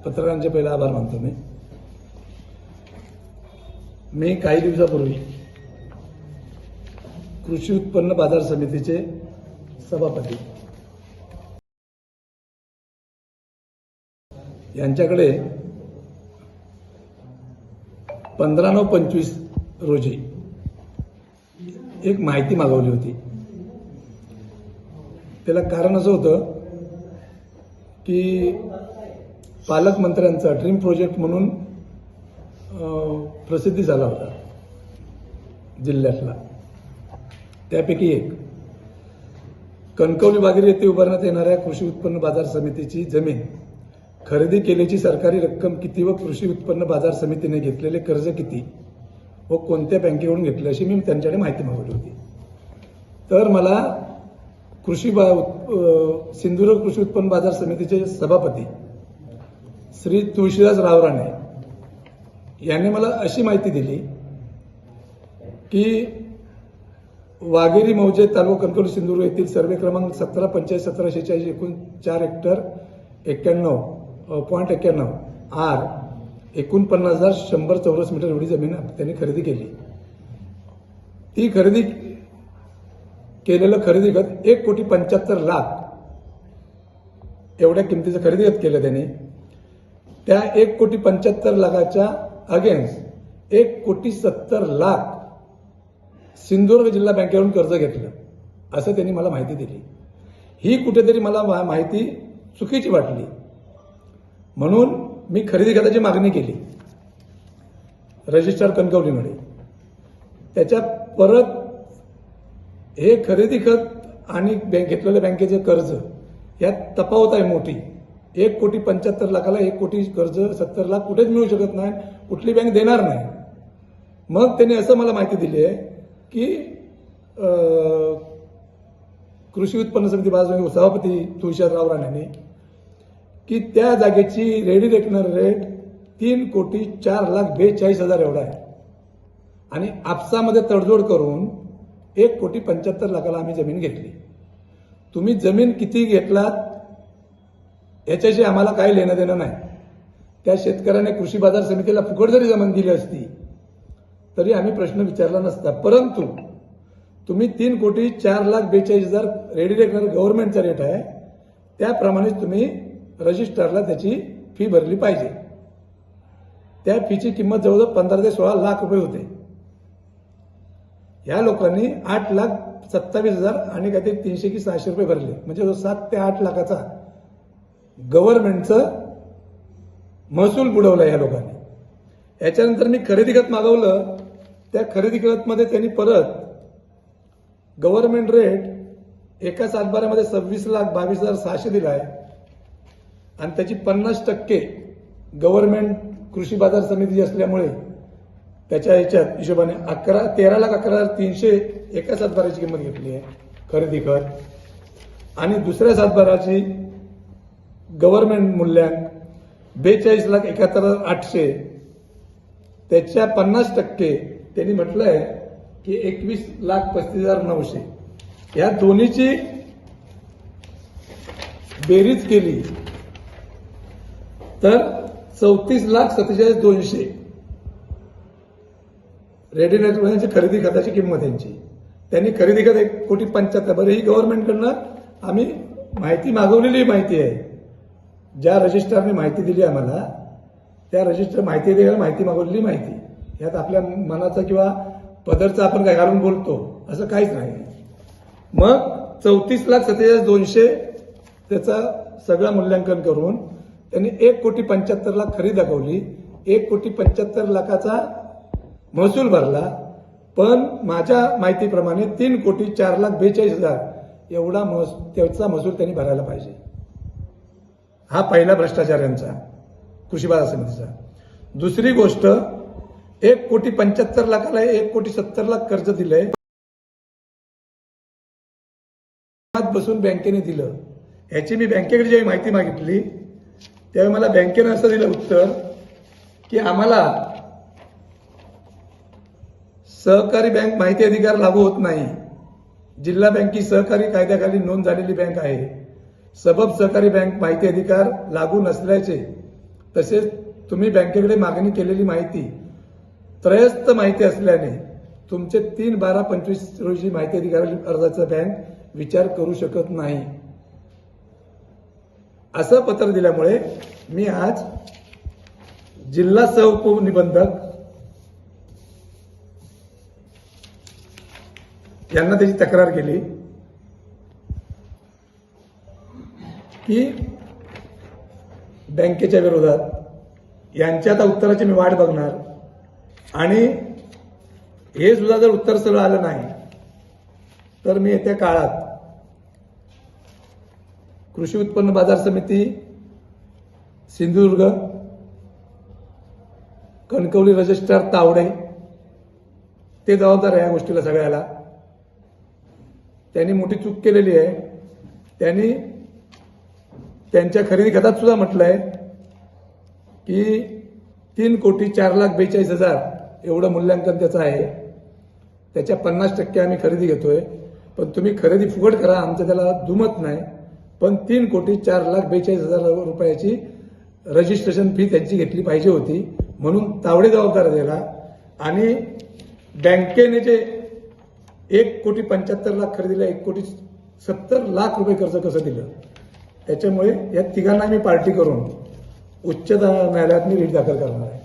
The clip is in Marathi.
पत्रकारांचे पहिला आभार मानतो मी काही दिवसापूर्वी कृषी उत्पन्न बाजार समितीचे सभापती यांच्याकडे 15/9/25 रोजी एक माहिती मागवली होती। त्याला कारण असं होतं की पालकमंत्र्यांचा ड्रीम प्रोजेक्ट म्हणून प्रसिद्धी झाला होता जिल्ह्यातला। त्यापैकी एक कणकवली बागेर येथे उभारण्यात येणाऱ्या कृषी उत्पन्न बाजार समितीची जमीन खरेदी केल्याची सरकारी रक्कम किती व कृषी उत्पन्न बाजार समितीने घेतलेले कर्ज किती व कोणत्या बँकेकडून घेतले अशी मी त्यांच्याकडे माहिती मागवली होती। तर मला सिंधुदुर्ग कृषी उत्पन्न बाजार समितीचे सभापती श्री तुळशीदास रावराणे यांनी मला अशी माहिती दिली की वाघेरी मौजे तालुका कणकवली सिंधुदुर्ग येथील सर्वे क्रमांक 17 पंचायत 1746 एकूण 4 हेक्टर 91.91 आर 49,100 चौरस मीटर एवढी जमीन त्यांनी खरेदी केली। ती खरेदी केलेलं खरेदी खत 1,75,00,000 एवढ्या किमतीचं खरेदी खत केलं त्यांनी। त्या 1,75,00,000च्या अगेन्स्ट 1,70,00,000 सिंधुदुर्ग जिल्हा बँकेकडून कर्ज घेतलं असं त्यांनी मला माहिती दिली। ही कुठेतरी मला माहिती चुकीची वाटली म्हणून मी खरेदी खताची मागणी केली रजिस्ट्रार कणकवलीमध्ये। त्याच्या परत हे खरेदी खत आणि घेतलेल्या बँकेचे कर्ज यात तफावत आहे मोठी। 1,75,00,000ला 1 कोटी कर्ज 70 लाख कुठेच मिळू शकत नाही, कुठली बँक देणार नाही। मग त्यांनी असं मला माहिती दिली आहे की कृषी उत्पन्न समिती बाजार सभापती तुळशीदास रावराणे की त्या जागेची रेडी रेकनर रेट 3,04,42,000 एवढा आहे आणि आपसामध्ये तडजोड करून 1,75,00,000ला आम्ही जमीन घेतली। तुम्ही जमीन किती घेतलात याच्याशी आम्हाला काही लेणं देणं नाही। त्या शेतकऱ्याने कृषी बाजार समितीला फुकट जरी जमीन दिली असती तरी आम्ही प्रश्न विचारला नसता, परंतु तुम्ही 3,04,42,000 रेडी रेकनर गव्हर्नमेंटचा रेट आहे त्याप्रमाणे तुम्ही रजिस्ट्रारला त्याची फी भरली पाहिजे। त्या फीची किंमत जवळजवळ 15 ते 16 लाख रुपये होते। या लोकांनी 8,27,000 आणि काहीतरी 300 की 600 रुपये भरले, म्हणजे 7 ते 8 लाखाचा गव्हर्नमेंटचं महसूल बुडवला या लोकांनी। याच्यानंतर मी खरेदी खत मागवलं। त्या खरेदी खतमध्ये त्यांनी परत गव्हर्नमेंट रेट एका सातबाऱ्यामध्ये 26,22,600 दिला आहे आणि त्याची 50% गव्हर्नमेंट कृषी बाजार समिती असल्यामुळे त्याच्या ह्याच्यात हिशोबाने 13,11,300 एका सातबाऱ्याची किंमत घेतली आहे खरेदी खत। आणि दुसऱ्या सातबाराची गव्हर्नमेंट मूल्यांक 42,71,800 त्याच्या 50% त्यांनी म्हटलं आहे की 21,35,900 या दोन्हीची बेरीज केली तर 34,47,200 रेडी रेकनरची खरेदी खताची किंमत यांची। त्यांनी खरेदी खत 1,75,00,000 बरं ही गव्हर्नमेंटकडनं आम्ही माहिती मागवलेली माहिती आहे। ज्या रजिस्ट्रारने माहिती दिली आम्हाला त्या रजिस्टर माहिती द्यायला माहिती मागवलेली माहिती, यात आपल्या मनाचा किंवा पदरचा आपण काय घालून बोलतो असं काहीच नाही। मग 34,47,200 त्याचा सगळं मूल्यांकन करून त्यांनी 1,75,00,000 खरेदी दाखवली, 1,75,00,000चा महसूल भरला, पण माझ्या माहितीप्रमाणे 3,04,42,000 एवढा त्याचा महसूल त्यांनी भरायला पाहिजे। हा पहिला भ्रष्टाचार यांचा कृषी बाजार समितीचा। दुसरी गोष्ट 1,75,00,000ला 1,70,00,000 कर्ज दिलंय, बसून बँकेने दिलं। याची मी बँकेकडे जेव्हा माहिती मागितली त्यावेळी मला बँकेने असं दिलं उत्तर की आम्हाला सहकारी बँक माहिती अधिकार लागू होत नाही। जिल्हा बँक ही सहकारी कायद्याखाली नोंद झालेली बँक आहे। सबब सहकारी बँक माहिती अधिकार लागू नसल्याचे तसेच तुम्ही बँकेकडे मागणी केलेली माहिती त्रयस्थ माहिती असल्याने तुमचे 3/12/25 रोजी माहिती अधिकार अर्जाचा बँक विचार करू शकत नाही असं पत्र दिल्यामुळे मी आज जिल्हा सहउपनिबंधक यांना त्याची तक्रार केली की बँकेच्या विरोधात यांच्या आता उत्तराची मी वाट बघणार आणि हे सुद्धा जर उत्तर सरळ आलं नाही तर मी येत्या काळात कृषी उत्पन्न बाजार समिती सिंधुदुर्ग, कणकवली रजिस्ट्रार तावडे ते जबाबदार आहे या गोष्टीला सगळ्याला. त्यांनी मोठी चूक केलेली आहे. त्यांनी त्यांच्या खरेदी खात्यात सुद्धा म्हटलंय की 3,04,42,000 एवढं मूल्यांकन त्याचं आहे. त्याच्या 50% आम्ही खरेदी घेतोय. पण तुम्ही खरेदी फुकट करा, आमचं त्याला दुमत नाही. पण 3,04,42,000 रुपयाची रजिस्ट्रेशन फी त्यांची घेतली पाहिजे होती, म्हणून तावडे जबाबदार द्यायला. आणि बँकेने जे 1,75,00,000 खरेदीला 1,70,00,000 रुपये कर्ज कसं दिलं, त्याच्यामुळे या तिघांना मी पार्टी करून उच्च न्यायालयात मी रीट दाखल करणार आहे.